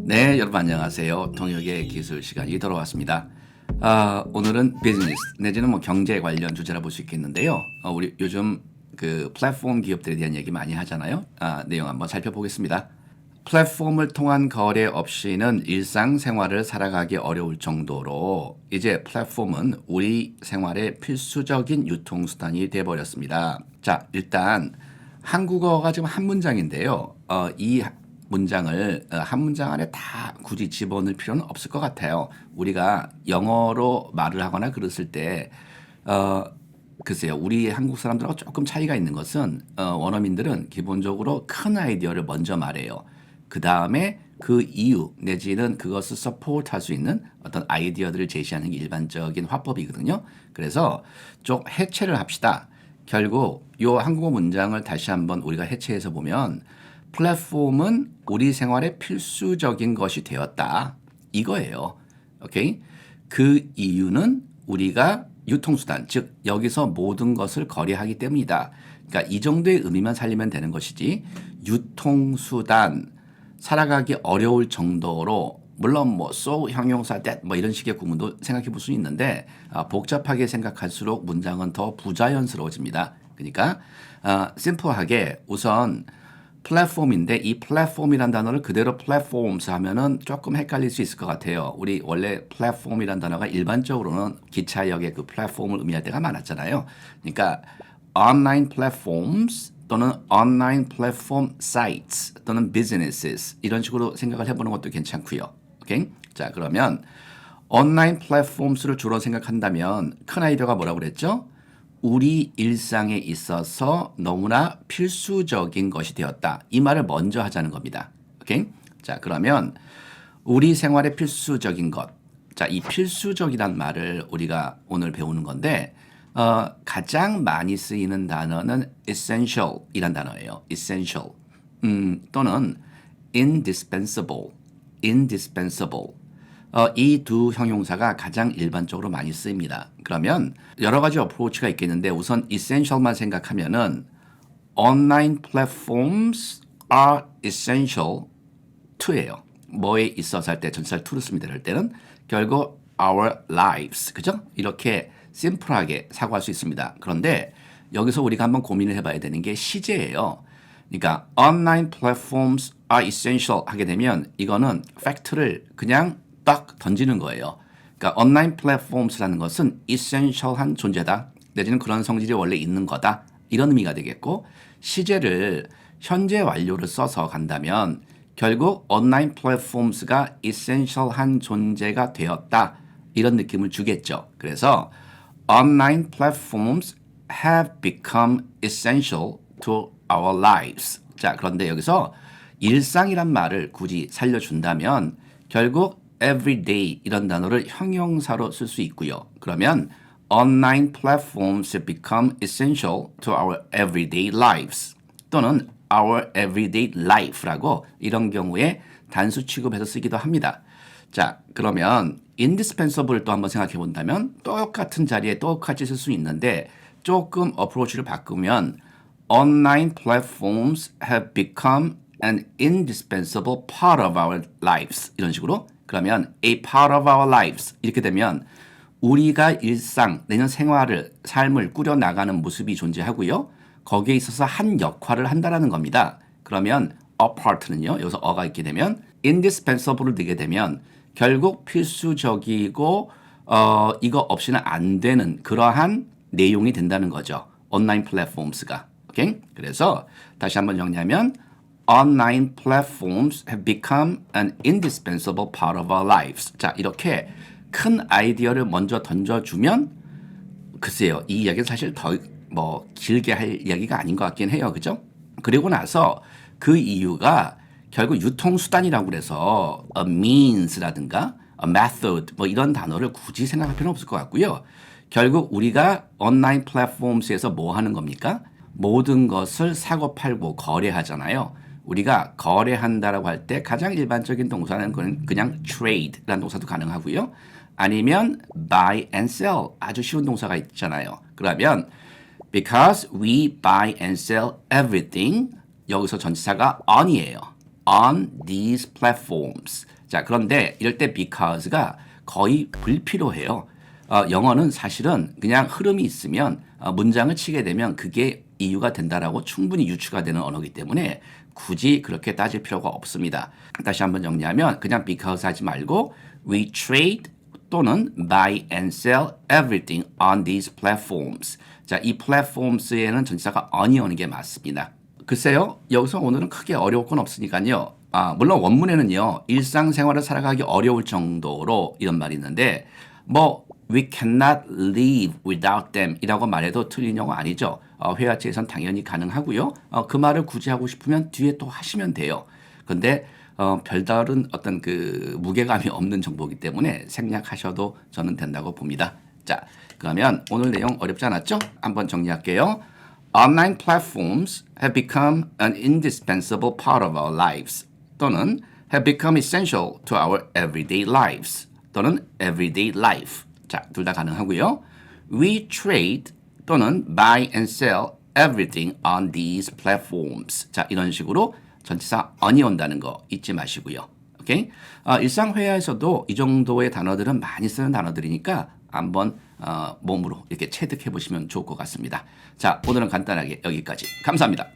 네, 여러분 안녕하세요. 통역의 기술 시간이 돌아왔습니다. 오늘은 비즈니스 내지는 뭐 경제 관련 주제라 볼 수 있겠는데요. 우리 요즘 그 플랫폼 기업들에 대한 얘기 많이 하잖아요. 내용 한번 살펴보겠습니다. 플랫폼을 통한 거래 없이는 일상생활을 살아가기 어려울 정도로 이제 플랫폼은 우리 생활의 필수적인 유통수단이 되어버렸습니다. 자, 일단 한국어가 지금 한 문장인데요. 이 문장을 한 문장 안에 다 굳이 집어넣을 필요는 없을 것 같아요. 우리가 영어로 말을 하거나 그랬을 때 글쎄요. 우리 한국 사람들하고 조금 차이가 있는 것은 원어민들은 기본적으로 큰 아이디어를 먼저 말해요. 그 다음에 그 이유 내지는 그것을 서포트할 수 있는 어떤 아이디어들을 제시하는 게 일반적인 화법이거든요. 그래서 좀 해체를 합시다. 결국 이 한국어 문장을 다시 한번 우리가 해체해서 보면 플랫폼은 우리 생활의 필수적인 것이 되었다. 이거예요. 오케이? 그 이유는 우리가 유통수단, 즉 여기서 모든 것을 거래하기 때문이다. 그러니까 이 정도의 의미만 살리면 되는 것이지 유통수단, 살아가기 어려울 정도로 물론 뭐 so 형용사 that 뭐 이런 식의 구문도 생각해 볼 수 있는데 복잡하게 생각할수록 문장은 더 부자연스러워집니다. 그러니까 심플하게 우선 플랫폼인데 이 플랫폼이란 단어를 그대로 플랫폼스 하면은 조금 헷갈릴 수 있을 것 같아요. 우리 원래 플랫폼이란 단어가 일반적으로는 기차역의 그 플랫폼을 의미할 때가 많았잖아요. 그러니까 online platforms 또는 online platform sites 또는 businesses 이런 식으로 생각을 해보는 것도 괜찮고요. 오케이? 자, 그러면 온라인 플랫폼스를 주로 생각한다면 큰 아이디어가 뭐라고 그랬죠? 우리 일상에 있어서 너무나 필수적인 것이 되었다. 이 말을 먼저 하자는 겁니다. 오케이? 자, 그러면 우리 생활의 필수적인 것. 자, 이 필수적이란 말을 우리가 오늘 배우는 건데 가장 많이 쓰이는 단어는 essential 이란 단어예요. essential. 또는 indispensable. indispensable. 이 두 형용사가 가장 일반적으로 많이 쓰입니다. 그러면 여러 가지 어프로치가 있겠는데 우선 essential만 생각하면은 online platforms are essential to예요. 뭐에 있어서 할 때 전치사를 to를 씁니다. 이럴 때는 결국 our lives 그죠? 이렇게 심플하게 사고할 수 있습니다. 그런데 여기서 우리가 한번 고민을 해봐야 되는 게 시제예요. 그러니까 online platforms are essential 하게 되면 이거는 팩트를 그냥 딱 던지는 거예요. 그러니까 온라인 플랫폼스라는 것은 essential한 존재다. 내지는 그런 성질이 원래 있는 거다. 이런 의미가 되겠고 시제를 현재 완료를 써서 간다면 결국 온라인 플랫폼스가 essential한 존재가 되었다. 이런 느낌을 주겠죠. 그래서 online platforms have become essential to our lives. 자, 그런데 여기서 일상이란 말을 굳이 살려준다면 결국 everyday 이런 단어를 형용사로 쓸 수 있고요. 그러면 online platforms have become essential to our everyday lives 또는 our everyday life라고 이런 경우에 단수 취급해서 쓰기도 합니다. 자, 그러면 indispensable을 또 한번 생각해 본다면 똑같은 자리에 똑같이 쓸 수 있는데 조금 어프로치를 바꾸면 online platforms have become an indispensable part of our lives 이런 식으로 그러면 a part of our lives 이렇게 되면 우리가 일상 내년 생활을 삶을 꾸려나가는 모습이 존재하고요. 거기에 있어서 한 역할을 한다라는 겁니다. 그러면 a part는요. 여기서 어가 있게 되면 indispensable을 넣게 되면 결국 필수적이고 이거 없이는 안 되는 그러한 내용이 된다는 거죠. 온라인 플랫폼스가. 오케이? 그래서 다시 한번 정리하면 online platforms have become an indispensable part of our lives. 자, 이렇게 큰 아이디어를 먼저 던져주면 글쎄요. 이 이야기는 사실 더 뭐 길게 할 이야기가 아닌 것 같긴 해요. 그죠? 그리고 나서 그 이유가 결국 유통수단이라고 그래서 a means라든가 a method 뭐 이런 단어를 굳이 생각할 필요는 없을 것 같고요. 결국 우리가 온라인 플랫폼스에서 뭐 하는 겁니까? 모든 것을 사고 팔고 거래하잖아요. 우리가 거래한다라고 할 때 가장 일반적인 동사는 그냥 trade라는 동사도 가능하고요. 아니면 buy and sell 아주 쉬운 동사가 있잖아요. 그러면 because we buy and sell everything 여기서 전치사가 on이에요. on these platforms. 자, 그런데 이럴 때 because가 거의 불필요해요. 영어는 사실은 그냥 흐름이 있으면 문장을 치게 되면 그게 이유가 된다라고 충분히 유추가 되는 언어이기 때문에 굳이 그렇게 따질 필요가 없습니다. 다시 한번 정리하면 그냥 because 하지 말고 we trade 또는 buy and sell everything on these platforms. 자, 이 platforms에는 전치사가 on이 오는 게 맞습니다. 글쎄요, 여기서 오늘은 크게 어려울 건 없으니까요. 물론 원문에는요, 일상생활을 살아가기 어려울 정도로 이런 말이 있는데, we cannot live without them 이라고 말해도 틀린 영어 아니죠. 회화체에선 당연히 가능하고요. 그 말을 굳이 하고 싶으면 뒤에 또 하시면 돼요. 근데 별다른 어떤 그 무게감이 없는 정보이기 때문에 생략하셔도 저는 된다고 봅니다. 자, 그러면 오늘 내용 어렵지 않았죠? 한번 정리할게요. Online platforms have become an indispensable part of our lives 또는 have become essential to our everyday lives 또는 everyday life. 자, 둘 다 가능하고요. We trade 또는 buy and sell everything on these platforms. 자, 이런 식으로 전치사 on이 온다는 거 잊지 마시고요. 오케이? 일상 회화에서도 이 정도의 단어들은 많이 쓰는 단어들이니까 한번 몸으로 이렇게 체득해 보시면 좋을 것 같습니다. 자, 오늘은 간단하게 여기까지. 감사합니다.